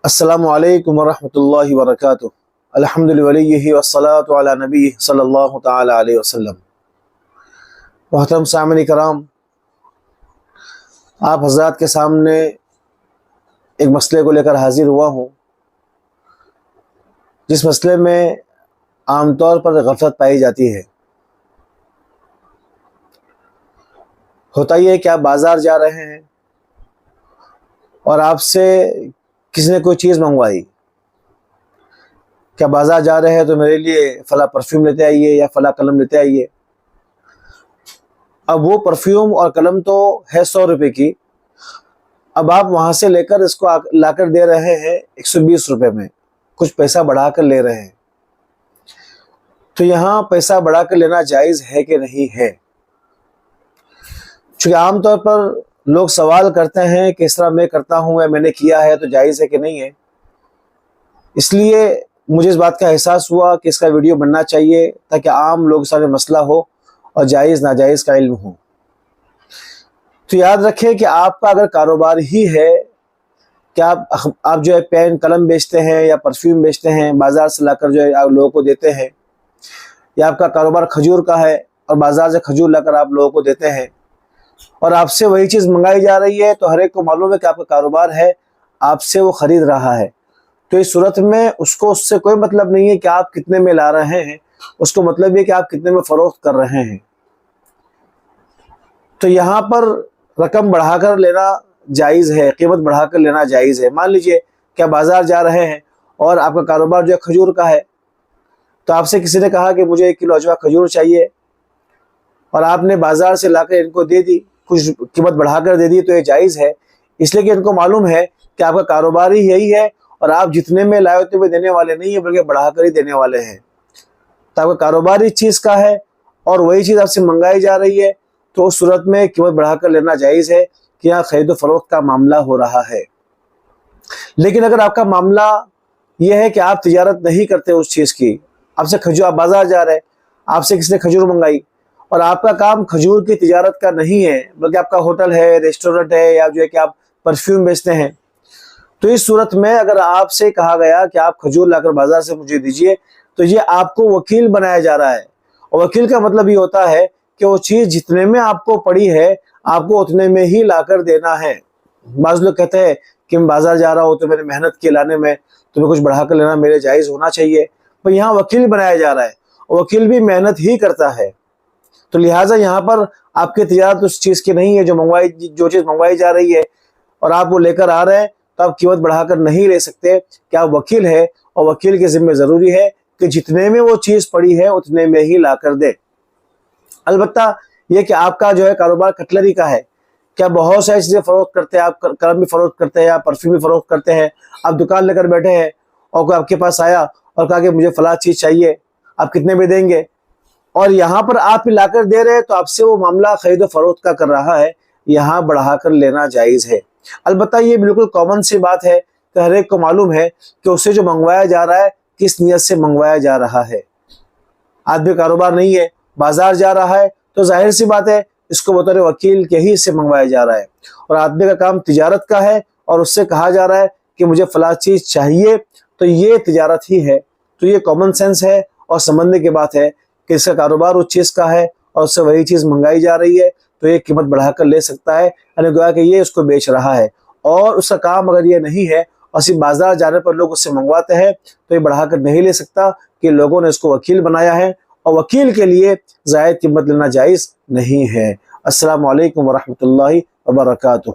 السلام علیکم ورحمۃ اللہ وبرکاتہ۔ الحمد للہ والصلاۃ علی نبی صلی اللہ تعالی علیہ وسلم۔ محترم سامعین کرام، آپ حضرات کے سامنے ایک مسئلے کو لے کر حاضر ہوا ہوں، جس مسئلے میں عام طور پر غفلت پائی جاتی ہے۔ ہوتا یہ ہے کہ آپ بازار جا رہے ہیں اور آپ سے کسی نے کوئی چیز منگوائی، کیا بازار جا رہے ہیں تو میرے لیے فلاں پرفیوم لیتے آئیے یا فلاں قلم لیتے آئیے۔ اب وہ پرفیوم اور قلم تو ہے 100 روپے کی، اب آپ وہاں سے لے کر اس کو لا کر دے رہے ہیں 120 روپے میں، کچھ پیسہ بڑھا کر لے رہے ہیں۔ تو یہاں پیسہ بڑھا کر لینا جائز ہے کہ نہیں ہے؟ چونکہ عام طور پر لوگ سوال کرتے ہیں کہ اس طرح میں کرتا ہوں یا میں نے کیا ہے تو جائز ہے کہ نہیں ہے، اس لیے مجھے اس بات کا احساس ہوا کہ اس کا ویڈیو بننا چاہیے تاکہ عام لوگ سارے مسئلہ ہو اور جائز ناجائز کا علم ہو۔ تو یاد رکھیں کہ آپ کا اگر کاروبار ہی ہے کہ آپ جو ہے پین قلم بیچتے ہیں یا پرفیوم بیچتے ہیں، بازار سے لا کر جو ہے آپ لوگوں کو دیتے ہیں، یا آپ کا کاروبار کھجور کا ہے اور بازار سے کھجور لا کر آپ لوگوں کو دیتے ہیں، اور آپ سے وہی چیز منگائی جا رہی ہے، تو ہر ایک کو معلوم ہے کہ آپ کا کاروبار ہے، آپ سے وہ خرید رہا ہے، تو اس صورت میں اس سے کوئی مطلب نہیں ہے کہ آپ کتنے میں لا رہے ہیں، اس کو مطلب یہ کہ آپ کتنے میں فروخت کر رہے ہیں۔ تو یہاں پر رقم بڑھا کر لینا جائز ہے، قیمت بڑھا کر لینا جائز ہے۔ مان لیجئے کہ آپ بازار جا رہے ہیں اور آپ کا کاروبار جو ہے کھجور کا ہے، تو آپ سے کسی نے کہا کہ مجھے 1 کلو اجوا کھجور چاہیے، اور آپ نے بازار سے لا کر ان کو دے دی، کچھ قیمت بڑھا کر دے دی، تو یہ جائز ہے، اس لیے کہ ان کو معلوم ہے کہ آپ کا کاروبار ہی یہی ہے اور آپ جتنے میں لائے ہوتے ہوئے دینے والے نہیں ہیں بلکہ بڑھا کر ہی دینے والے ہیں۔ تو آپ کا کاروبار ہی چیز کا ہے اور وہی چیز آپ سے منگائی جا رہی ہے، تو اس صورت میں قیمت بڑھا کر لینا جائز ہے کہ یہاں خرید و فروخت کا معاملہ ہو رہا ہے۔ لیکن اگر آپ کا معاملہ یہ ہے کہ آپ تجارت نہیں کرتے اس چیز کی، آپ بازار جا رہے ہیں، آپ سے کسی نے کھجور منگائی اور آپ کا کام کھجور کی تجارت کا نہیں ہے بلکہ آپ کا ہوٹل ہے، ریسٹورنٹ ہے، یا جو ہے کہ آپ پرفیوم بیچتے ہیں، تو اس صورت میں اگر آپ سے کہا گیا کہ آپ کھجور لا کر بازار سے مجھے دیجئے، تو یہ آپ کو وکیل بنایا جا رہا ہے، اور وکیل کا مطلب یہ ہوتا ہے کہ وہ چیز جتنے میں آپ کو پڑی ہے آپ کو اتنے میں ہی لا کر دینا ہے۔ بعض لوگ کہتے ہیں کہ میں بازار جا رہا ہوں تو میں نے محنت کی لانے میں، تو میں کچھ بڑھا کر لینا میرے جائز ہونا چاہیے، پر یہاں وکیل بنایا جا رہا ہے، اور وکیل بھی محنت ہی کرتا ہے، تو لہٰذا یہاں پر آپ کی تجارت اس چیز کی نہیں ہے جو چیز منگوائی جا رہی ہے اور آپ وہ لے کر آ رہے ہیں، تو آپ قیمت بڑھا کر نہیں لے سکتے کہ آپ وکیل ہے، اور وکیل کے ذمہ ضروری ہے کہ جتنے میں وہ چیز پڑی ہے اتنے میں ہی لا کر دے۔ البتہ یہ کہ آپ کا جو ہے کاروبار کٹلری کا ہے، کیا بہت ساری چیزیں فروخت کرتے ہیں، آپ قلم بھی فروخت کرتے ہیں یا پرفیوم بھی فروخت کرتے ہیں، آپ دکان لے کر بیٹھے ہیں اور کوئی آپ کے پاس آیا اور کہا کہ مجھے فلاں چیز چاہیے، آپ کتنے میں دیں گے، اور یہاں پر آپ ہی لا کر دے رہے ہیں، تو آپ سے وہ معاملہ خرید و فروخت کا کر رہا ہے، یہاں بڑھا کر لینا جائز ہے۔ البتہ یہ بالکل کامن سی بات ہے کہ ہر ایک کو معلوم ہے کہ اسے جو منگوایا جا رہا ہے کس نیت سے منگوایا جا رہا ہے۔ آدمی کاروبار نہیں ہے، بازار جا رہا ہے، تو ظاہر سی بات ہے اس کو بطور وکیل کے ہی سے منگوایا جا رہا ہے، اور آدمی کا کام تجارت کا ہے اور اس سے کہا جا رہا ہے کہ مجھے فلاں چیز چاہیے، تو یہ تجارت ہی ہے، تو یہ کامن سینس ہے اور سمجھنے کی بات ہے کہ اس کا کاروبار اس چیز کا ہے اور اس سے وہی چیز منگائی جا رہی ہے، تو یہ قیمت بڑھا کر لے سکتا ہے، یعنی گویا کہ یہ اس کو بیچ رہا ہے، اور اس کا کام اگر یہ نہیں ہے اور صرف بازار جانے پر لوگ اس سے منگواتے ہیں، تو یہ بڑھا کر نہیں لے سکتا کہ لوگوں نے اس کو وکیل بنایا ہے، اور وکیل کے لیے زائد قیمت لینا جائز نہیں ہے۔ السلام علیکم ورحمۃ اللہ وبرکاتہ۔